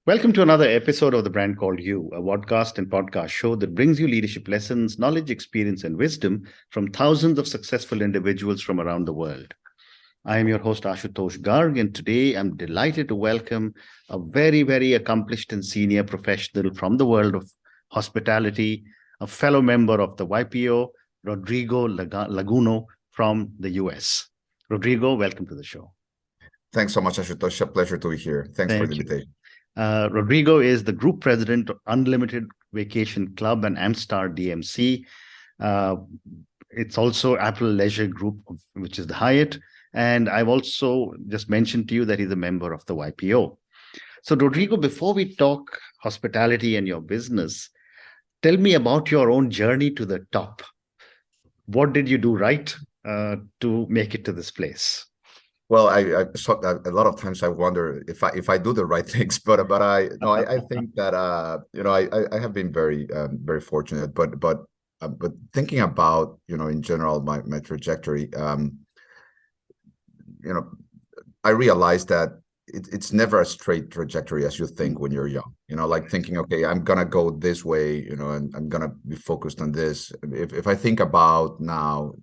Welcome to another episode of The Brand Called You, a podcast and podcast show that brings you leadership lessons, knowledge, experience, and wisdom from thousands of successful individuals from around the world. I am your host, Ashutosh Garg, and today I'm delighted to welcome a very, very accomplished and senior professional from the world of hospitality, a fellow member of the YPO, Rodrigo Llaguno from the US. Rodrigo, welcome to the show. Thanks so much, Ashutosh. A pleasure to be here. Thanks for the invitation. Rodrigo is the group president of Unlimited Vacation Club and Amstar DMC. It's also Apple Leisure Group, which is the Hyatt. And I've also just mentioned to you that he's a member of the YPO. So, Rodrigo, before we talk hospitality and your business, tell me about your own journey to the top. What did you do right to make it to this place? Well, a lot of times I wonder if I do the right things, but I think that I have been very fortunate, but thinking about in general my trajectory, I realized that it's never a straight trajectory as you think when you're young. Like thinking, okay, I'm gonna go this way, and I'm gonna be focused on this. If I think about now,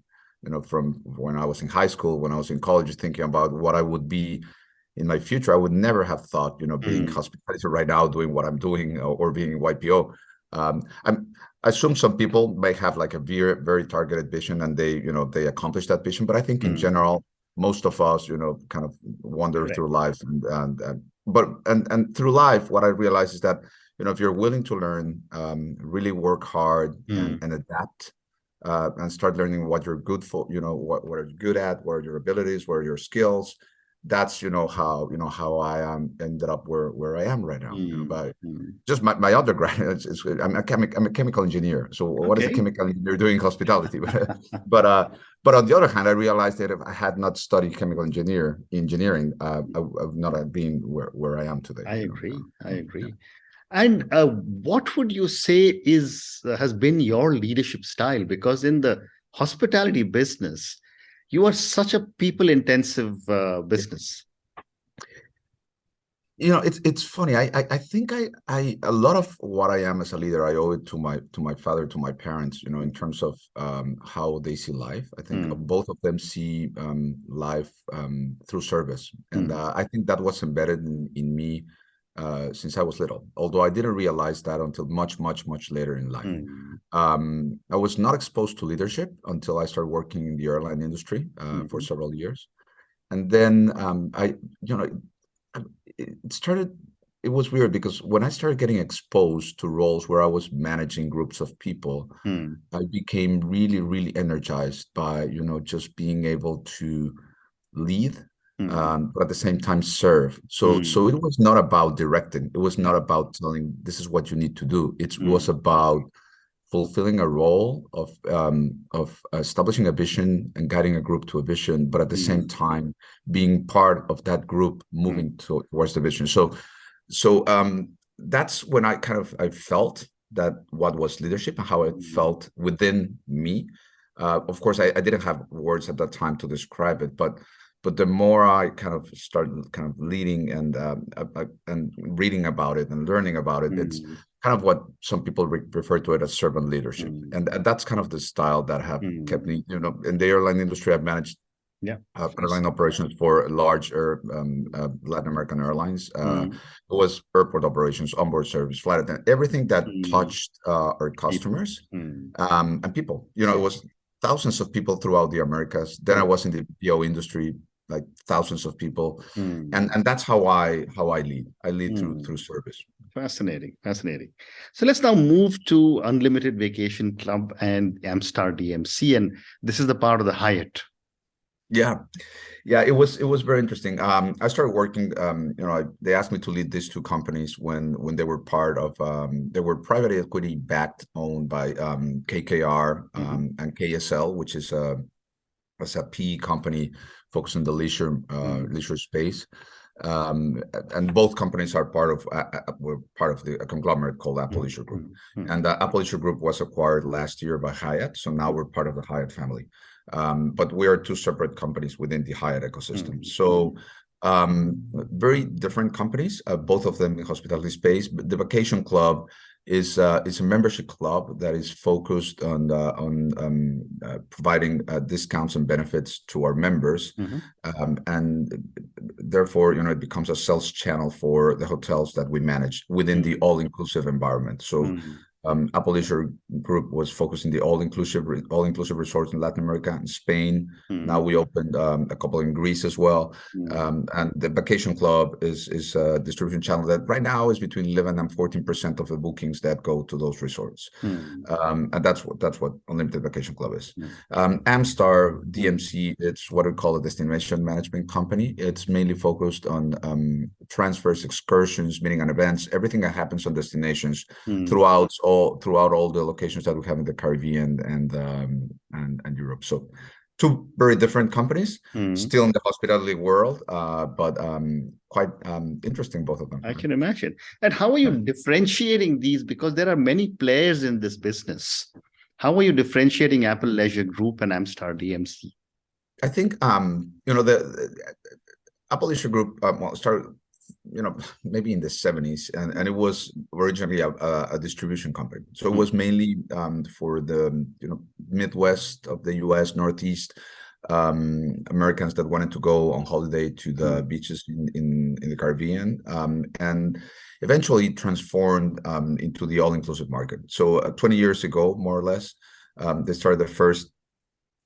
from when I was in high school, when I was in college, thinking about what I would be in my future, I would never have thought, being hospitality right now, doing what I'm doing, or being in YPO. I assume some people may have like a very targeted vision, and they accomplish that vision. But I think in general, most of us, kind of wander through life, and through life, what I realize is that, if you're willing to learn, really work hard and adapt. And start learning what you're good for, what you're good at, what are your abilities, what are your skills. That's how I ended up where I am right now. But just my undergrad, I'm a chemical engineer. So what is a chemical engineer doing in hospitality? but on the other hand, I realized that if I had not studied chemical engineering, I would not have been where I am today. I agree. Yeah. And what would you say has been your leadership style? Because in the hospitality business, you are such a people-intensive business. It's funny. I think a lot of what I am as a leader, I owe it to my father, to my parents. In terms of how they see life. I think both of them see life through service, and I think that was embedded in me. Since I was little, although I didn't realize that until much later in life. I was not exposed to leadership until I started working in the airline industry for several years. And then it was weird because when I started getting exposed to roles where I was managing groups of people, I became really energized by, just being able to lead, but at the same time serve. So it was not about directing. It was not about telling this is what you need to do. It was about fulfilling a role of establishing a vision and guiding a group to a vision, but at the same time being part of that group moving towards the vision. So that's when I felt that what was leadership and how it felt within me. Of course, I didn't have words at that time to describe it, but the more I started leading and reading about it and learning about it, it's kind of what some people refer to it as servant leadership. And that's kind of the style that have kept me, in the airline industry. I've managed airline operations for large Latin American airlines. It was airport operations, onboard service, flight attendant, everything that touched our customers and people. It was thousands of people throughout the Americas. Then I was in the PO industry, like thousands of people, and that's how I lead. I lead through service. Fascinating. So let's now move to Unlimited Vacation Club and Amstar DMC, and this is the part of the Hyatt. Yeah, it was very interesting. I started working. They asked me to lead these two companies when they were part of. They were private equity backed, owned by KKR and KSL, which is a PE company focused on the leisure space. And both companies are were part of a conglomerate called Apple Leisure Group. And the Apple Leisure Group was acquired last year by Hyatt, so now we're part of the Hyatt family. But we are two separate companies within the Hyatt ecosystem. So Very different companies, both of them in hospitality space. But the Vacation Club is a membership club that is focused on providing discounts and benefits to our members, and therefore, it becomes a sales channel for the hotels that we manage within the all-inclusive environment. So. Apple Leisure Group was focused in the all-inclusive resorts in Latin America and Spain. Now we opened a couple in Greece as well. And the Vacation Club is a distribution channel that right now is between 11 and 14% of the bookings that go to those resorts. And that's what Unlimited Vacation Club is. Amstar DMC, it's what we call a destination management company. It's mainly focused on transfers, excursions, meeting and events, everything that happens on destinations throughout all the locations that we have in the Caribbean and Europe. So two very different companies, still in the hospitality world, but quite interesting, both of them. I can imagine. And how are you differentiating these? Because there are many players in this business. How are you differentiating Apple Leisure Group and Amstar DMC? I think the Apple Leisure Group started maybe in the 70s, and it was originally a distribution company. So it was mainly for the Midwest of the US, Northeast Americans that wanted to go on holiday to the beaches in the Caribbean, and eventually transformed into the all-inclusive market. So 20 years ago, more or less, they started the first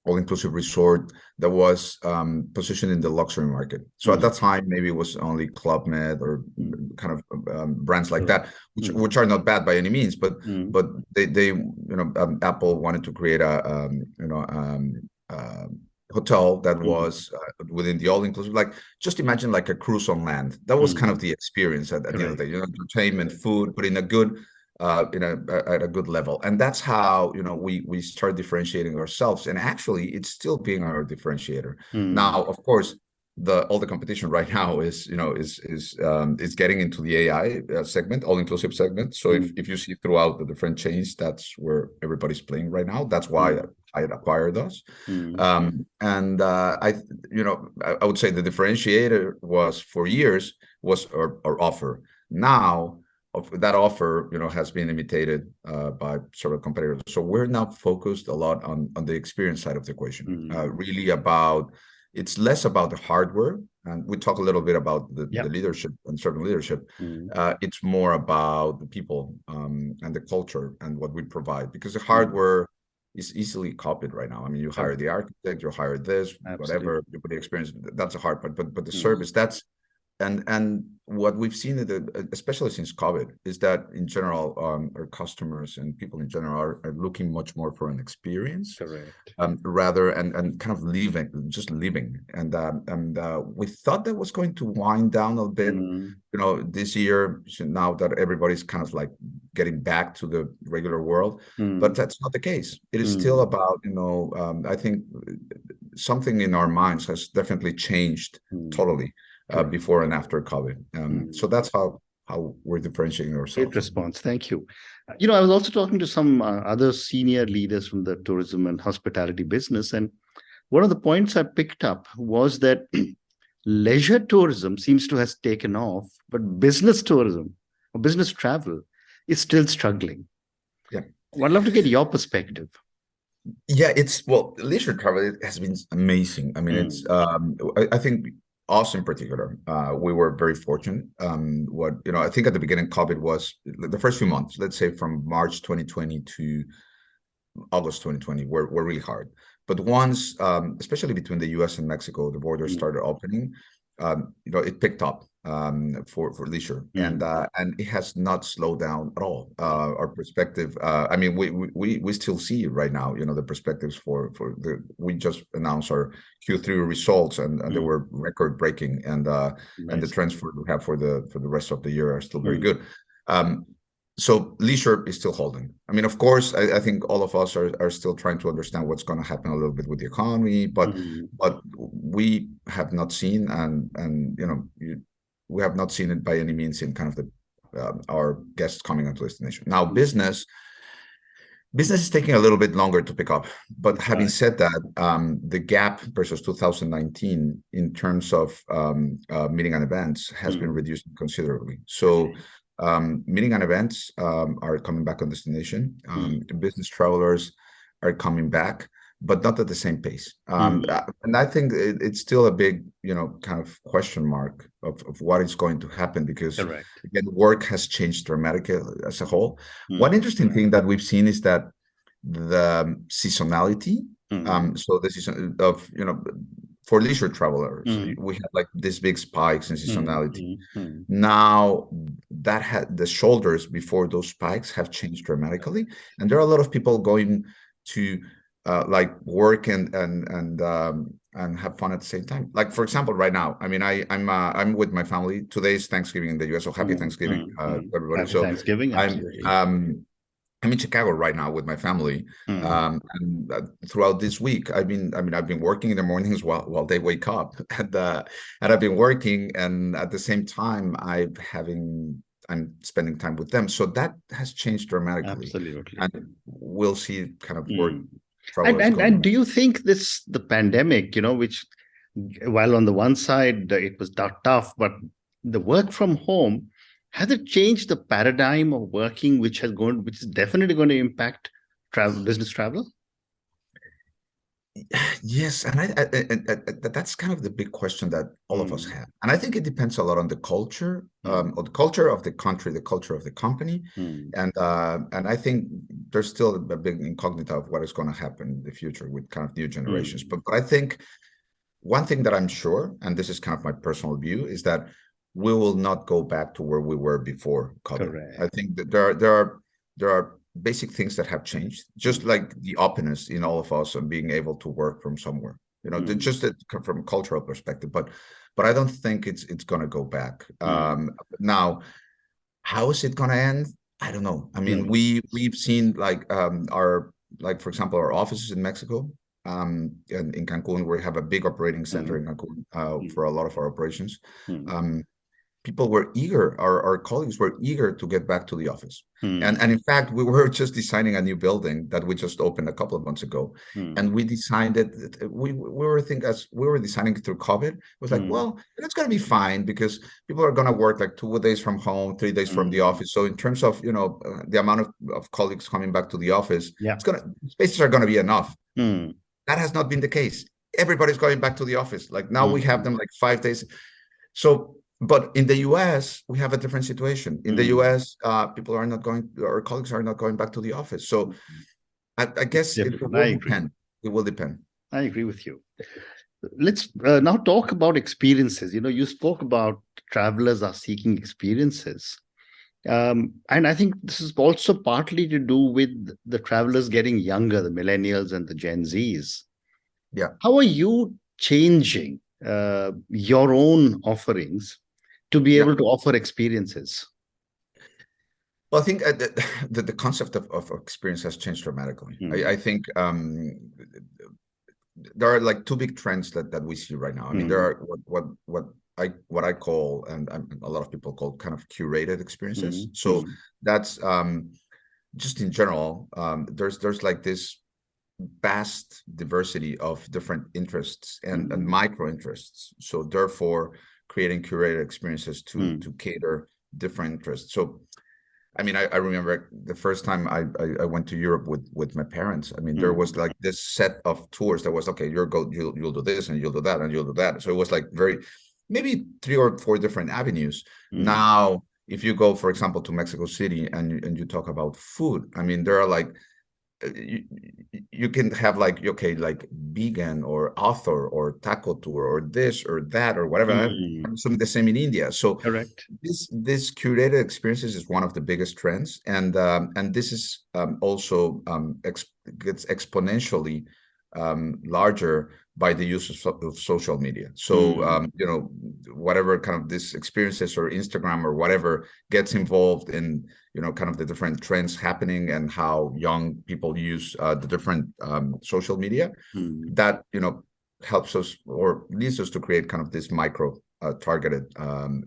all-inclusive resort that was positioned in the luxury market. So at that time, maybe it was only Club Med or kind of brands like that, which are not bad by any means, but they Apple wanted to create a hotel that was within the all-inclusive, like just imagine like a cruise on land. That was kind of the experience at the end of the day, entertainment, food, but in a good at a good level. And that's how we start differentiating ourselves, and actually it's still being our differentiator. Now, of course, all the competition right now is getting into the AI segment, all-inclusive segment. So if you see throughout the different chains, that's where everybody's playing right now. That's why I acquired us. And I would say the differentiator was for years was our offer. Now that offer has been imitated by several competitors. So we're now focused a lot on the experience side of the equation. Really about, it's less about the hardware, and we talk a little bit about the leadership and servant leadership. It's more about the people and the culture and what we provide, because the hardware is easily copied right now. I mean, you hire the architect, you hire this, whatever, you put the experience, that's a hard part, but the service, that's and what we've seen, especially since COVID, is that in general, our customers and people in general are looking much more for an experience, rather and kind of living. And we thought that was going to wind down a bit, this year. Now that everybody's kind of like getting back to the regular world, but that's not the case. It is still about, I think something in our minds has definitely changed totally. Before and after COVID. So that's how we're differentiating ourselves. Great response. Thank you. I was also talking to some other senior leaders from the tourism and hospitality business. And one of the points I picked up was that leisure tourism seems to have taken off, but business tourism or business travel is still struggling. Yeah. I'd love to get your perspective. Yeah, leisure travel has been amazing. I mean, it's, I think, us in particular, we were very fortunate. I think at the beginning, COVID was the first few months, let's say from March 2020 to August 2020, were really hard. But once, especially between the US and Mexico, the borders started opening, it picked up for leisure, and it has not slowed down at all. Our perspective, I mean, we still see right now, the perspectives we just announced our Q3 results, and they were record breaking, and the trends we have for the rest of the year are still very good. So leisure is still holding. I mean, of course, I think all of us are still trying to understand what's going to happen a little bit with the economy, but we have not seen, we have not seen it by any means in kind of our guests coming onto the destination. Now, business, Business is taking a little bit longer to pick up, but having Right. said that, the gap versus 2019 in terms of meeting and events has been reduced considerably. So meeting and events are coming back on destination. Business travelers are coming back, but not at the same pace. And I think it's still a big, kind of question mark of what is going to happen, because Correct. again, work has changed dramatically as a whole. One Mm. interesting thing that we've seen is that the seasonality, so the season of, for leisure travelers, we had like these big spikes in seasonality. Now that had the shoulders before those spikes have changed dramatically, and there are a lot of people going to like work and have fun at the same time. Like, for example, right now, I mean, I'm with my family. Today is Thanksgiving in the US, so happy Thanksgiving, everybody. Happy So Thanksgiving. I'm Absolutely. I'm in Chicago right now with my family, and throughout this week, I've been working in the mornings while they wake up, and I've been working, and at the same time, I'm spending time with them. So that has changed dramatically, Absolutely. and we'll see kind of where Mm. And, travelers and going. and do you think the pandemic, which, while on the one side it was tough, but the work from home, has it changed the paradigm of working, which is definitely going to impact business travel? Yes, and that's kind of the big question that all of us Mm. have, and I think it depends a lot on the culture, Mm. or the culture of the country, the culture of the company, Mm. and I think there's still a big incognita of what is going to happen in the future with kind of new generations. Mm. But I think one thing that I'm sure, and this is kind of my personal view, is that we will not go back to where we were before COVID. I Correct. think that there are basic things that have changed, just Mm. like the openness in all of us and being able to work from somewhere. Mm. Just from a cultural perspective, but I don't think it's going to go back. Mm. Now, how is it going to end? I don't know. I mean, Mm. we've seen like our like for example our offices in Mexico, in Cancun, where we have a big operating center Mm. in Cancun Mm. for a lot of our operations. Mm. People were eager, our colleagues were eager to get back to the office. Mm. And in fact, we were just designing a new building that we just opened a couple of months ago. Mm. And we decided that we were thinking, as we were designing through COVID, it was like, Mm. well, it's going to be fine because people are going to work like 2 days from home, 3 days from the Mm. office. So in terms of, the amount of colleagues coming back to the office, Yeah. spaces are going to be enough. Mm. That has not been the case. Everybody's going back to the office. Like now we have Mm. them like 5 days. So, but in the US, we have a different situation. In the Mm. US, people are not going, our colleagues are not going back to the office. So I It's guess it different. I will agree. depend. It will depend. I agree with you. Let's now talk about experiences. You spoke about travelers are seeking experiences. And I think this is also partly to do with the travelers getting younger, the millennials and the Gen Zs. Yeah. How are you changing your own offerings to be Yeah. able to offer experiences? Well, I think the concept of experience has changed dramatically. I think there are like two big trends that we see right now. I mean, there Mm. are what I call, and a lot of people call, kind of curated experiences. Mm. So Mm. that's just in general. There's like this vast diversity of different interests and Mm. micro interests. So therefore, creating curated experiences to Mm. cater different interests. So I mean, I remember the first time I went to Europe with my parents. I mean, there was Mm. like this set of tours that was, okay, you'll do this and you'll do that and you'll do that. So it was like maybe 3 or 4 different avenues. Mm. Now, if you go, for example, to Mexico City and you talk about food, I mean, there are like you, you can have like, okay, like vegan or author or taco tour or this or that or whatever. Mm. I'm assuming the same in India. So Correct. this curated experiences is one of the biggest trends, and this is also gets exponentially larger by the use of social media. So Mm. whatever kind of this experiences or Instagram or whatever gets involved in kind of the different trends happening and how young people use the different social media, Mm. that helps us or leads us to create kind of this micro targeted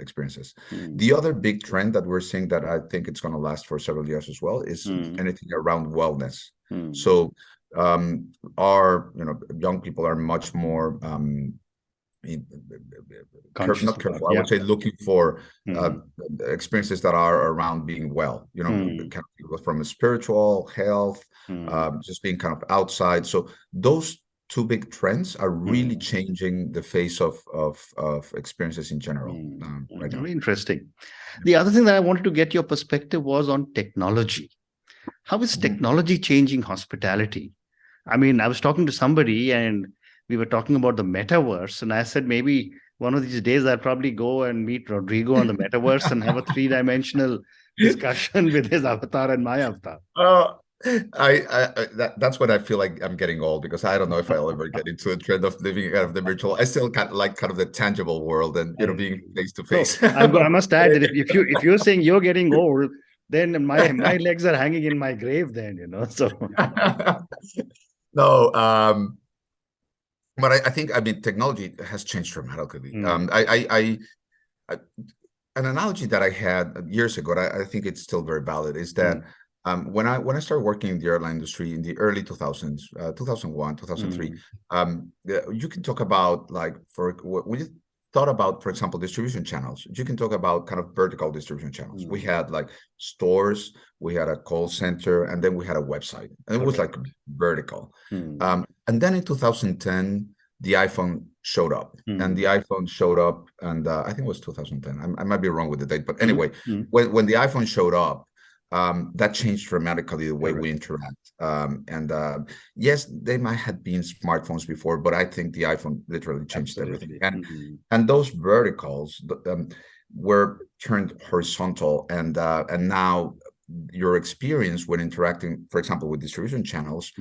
experiences. The other big trend that we're seeing that I think it's going to last for several years as well is anything around wellness. So our young people are much more not careful. I would say looking for experiences that are around being well. Kind of from a spiritual health, just being kind of outside. So those two big trends are really changing the face of experiences in general right now. Very interesting. The other thing that I wanted to get your perspective was on technology. How is technology changing hospitality? I mean, I was talking to somebody and we were talking about the metaverse, and I said maybe one of these days I'll probably go and meet Rodrigo on the metaverse and have a three-dimensional discussion with his avatar and my avatar. That's when I feel like I'm getting old, because I don't know if I'll ever get into a trend of living out of the virtual. I still kind of the tangible world and being face to face. I must add that if you're saying you're getting old, then my legs are hanging in my grave. Then so. No, but I think technology has changed dramatically. An analogy that I had years ago, I think it's still very valid, is that when I started working in the airline industry in the early 2000s, 2001, 2003, you can talk about when you thought about, for example, distribution channels, you can talk about kind of vertical distribution channels. We had like stores, we had a call center, and then we had a website, and it was like vertical. And then in 2010, the iPhone showed up, and the iPhone showed up, and I think it was 2010. I might be wrong with the date, but anyway, when the iPhone showed up, that changed dramatically the way we interact. Yes, they might have been smartphones before, but I think the iPhone literally changed everything. And those verticals were turned horizontal, and now your experience when interacting, for example, with distribution channels,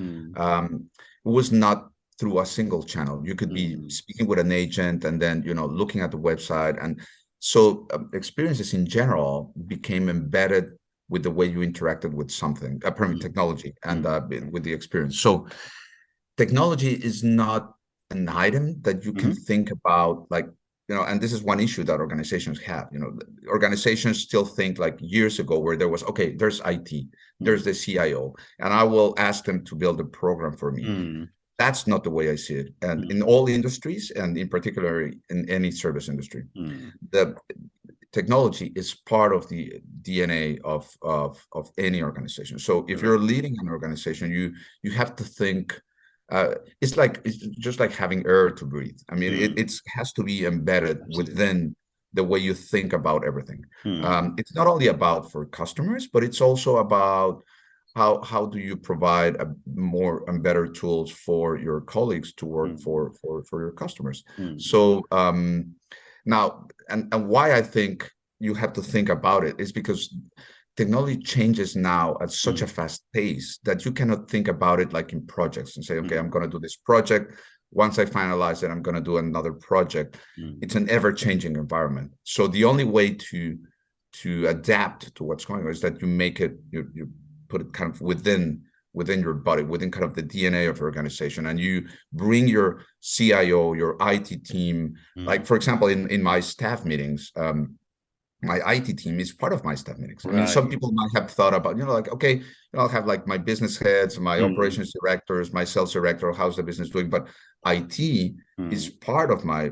was not through a single channel. You could be speaking with an agent and then looking at the website, and so experiences in general became embedded with the way you interacted with something, technology, and with the experience. So technology is not an item that you can think about and this is one issue that organizations have. Organizations still think like years ago, where there was, okay, there's IT, there's the CIO, and I will ask them to build a program for me. That's not the way I see it. And in all industries, and in particular in any service industry, the technology is part of the DNA of any organization. So if you're leading an organization, you have to think. It's just like having air to breathe. I mean, it has to be embedded within the way you think about everything. It's not only about for customers, but it's also about how do you provide more and better tools for your colleagues to work for your customers. So now, and why I think you have to think about it is because technology changes now at such a fast pace that you cannot think about it like in projects and say, okay, I'm going to do this project. Once I finalize it, I'm going to do another project. It's an ever-changing environment. So the only way to adapt to what's going on is that you make it, you put it kind of within your body, within kind of the DNA of your organization, and you bring your CIO, your IT team. Like, for example, in my staff meetings, my IT team is part of my staff meetings. I mean, some people might have thought about, okay, I'll have like my business heads, my operations directors, my sales director, how's the business doing? But IT is part of my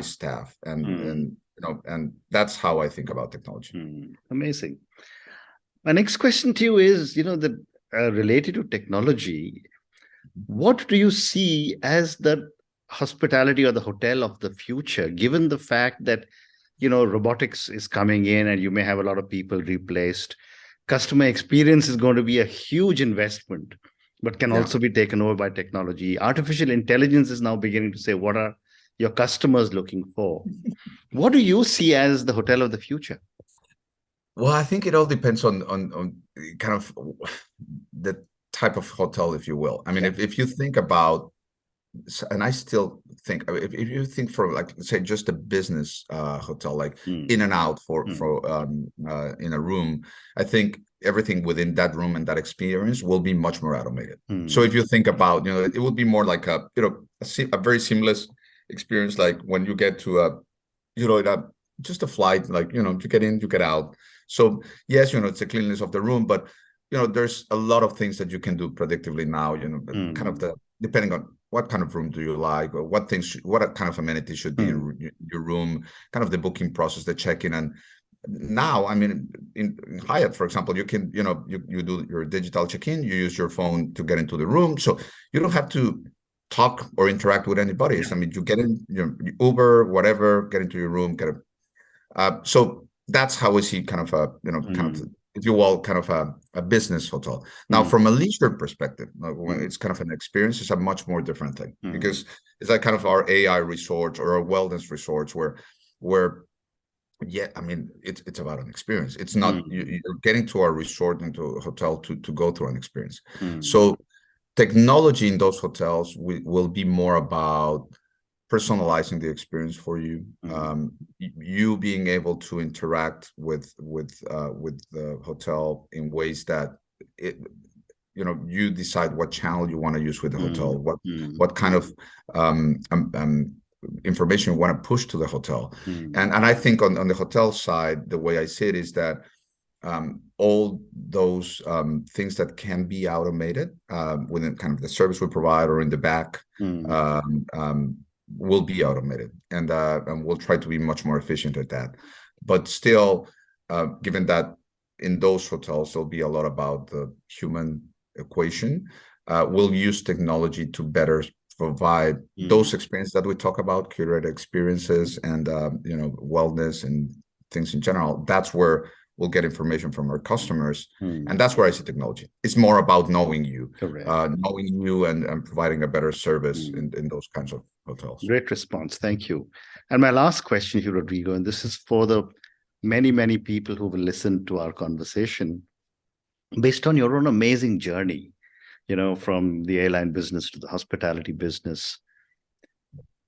staff, and that's how I think about technology. Amazing. My next question to you is, related to technology, what do you see as the hospitality or the hotel of the future, given the fact that robotics is coming in and you may have a lot of people replaced? Customer experience is going to be a huge investment, but can also be taken over by technology. Artificial intelligence is now beginning to say, what are your customers looking for? What do you see as the hotel of the future? Well, I think it all depends on kind of the type of hotel, if you will. I mean, if you think about, and I still think, if you think for like, say, just a business hotel, like in and out for in a room, I think everything within that room and that experience will be much more automated. So if you think about, it will be more like a very seamless experience, like when you get to just a flight, like, you get in, you get out. So yes, it's the cleanliness of the room, but there's a lot of things that you can do predictively now, kind of depending on what kind of room do you like, or what kind of amenities should be in your room, kind of the booking process, the check-in. And now, I mean, in Hyatt, for example, you can, you do your digital check-in, you use your phone to get into the room. So you don't have to talk or interact with anybody. Yeah. I mean, you get in, Uber, whatever, get into your room, so that's how we see kind of a, kind of, if you will, kind of a business hotel. Now, from a leisure perspective, when it's kind of an experience, it's a much more different thing, because it's like kind of our AI resorts or our wellness resorts where yeah, I mean, it's about an experience. It's not you're getting to our resort and to a hotel to go through an experience. So technology in those hotels will be more about personalizing the experience for you, you being able to interact with the hotel in ways that you decide what channel you want to use with the hotel, what kind of information you want to push to the hotel. And I think on the hotel side, the way I see it is that all those things that can be automated within kind of the service we provide or in the back will be automated, and we'll try to be much more efficient at that. But still, given that in those hotels there'll be a lot about the human equation, we'll use technology to better provide those experiences that we talk about, curated experiences, and wellness and things in general. That's where we'll get information from our customers, and that's where I see technology. It's more about knowing you, and providing a better service in those kinds of hotels. Great response. Thank you. And my last question to you, Rodrigo, and this is for the many, many people who will listen to our conversation. Based on your own amazing journey, from the airline business to the hospitality business,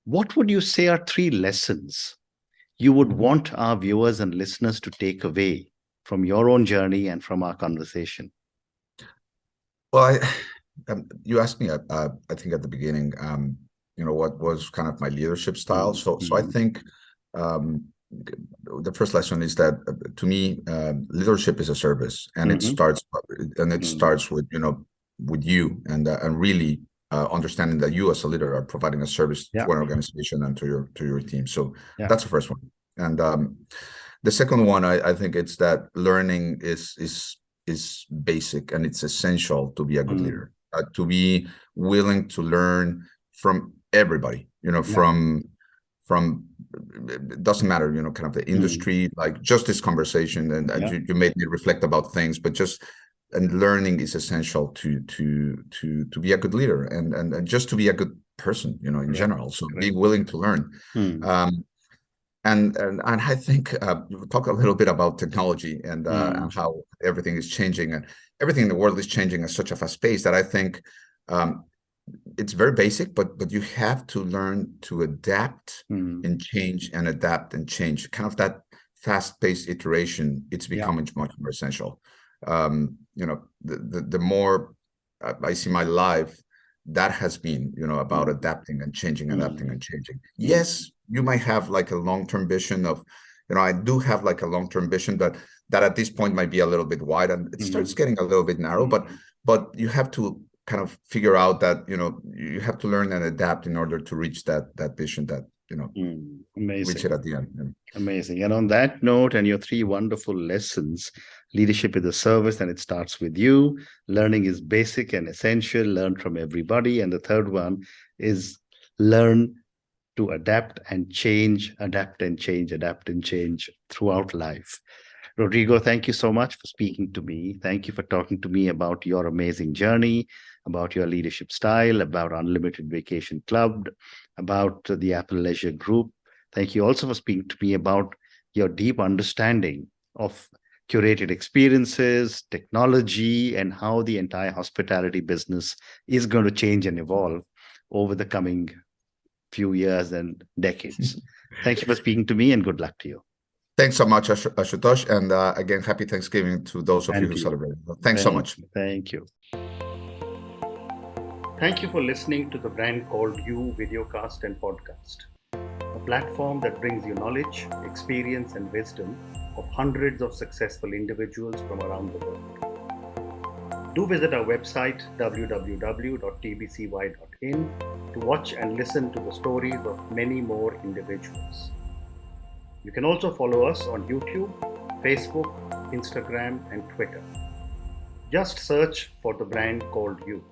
what would you say are 3 lessons you would want our viewers and listeners to take away from your own journey and from our conversation? Well, you asked me, I think at the beginning, what was kind of my leadership style. So I think the first lesson is that to me, leadership is a service, and it starts with with you, and really understanding that you as a leader are providing a service to an organization and to your team. So that's the first one. And the second one, I think it's that learning is basic, and it's essential to be a good leader, to be willing to learn from everybody, from it doesn't matter, kind of the industry, like just this conversation, and you made me reflect about things, but and learning is essential to be a good leader, and just to be a good person, in general. So be willing to learn. And I think you talk a little bit about technology and how everything is changing, and everything in the world is changing at such a fast pace that I think it's very basic, but you have to learn to adapt and change, and adapt and change. Kind of that fast-paced iteration, it's becoming much more essential. The more I see my life, that has been, about adapting and changing, adapting and changing. Yes, you might have like a long-term vision of, I do have like a long-term vision that at this point might be a little bit wide, and it starts getting a little bit narrow, but you have to kind of figure out that, you have to learn and adapt in order to reach that vision, that, Amazing. Reach it at the end. Amazing. And on that note, and your 3 wonderful lessons, leadership is a service, and it starts with you. Learning is basic and essential. Learn from everybody. And the third one is learn to adapt and change, adapt and change throughout life. Rodrigo, thank you so much for speaking to me. Thank you for talking to me about your amazing journey, about your leadership style, about Unlimited Vacation Club, about the Apple Leisure Group. Thank you also for speaking to me about your deep understanding of curated experiences, technology, and how the entire hospitality business is going to change and evolve over the coming few years and decades. Thank you for speaking to me, and good luck to you. Thanks so much, Ashutosh. And again, happy Thanksgiving to those of you who celebrate. Thanks so much. Thank you. Thank you for listening to the Brand Called You videocast and podcast. platform that brings you knowledge, experience, and wisdom of hundreds of successful individuals from around the world. Do visit our website www.tbcy.in to watch and listen to the stories of many more individuals. You can also follow us on YouTube, Facebook, Instagram, and Twitter. Just search for the brand called You.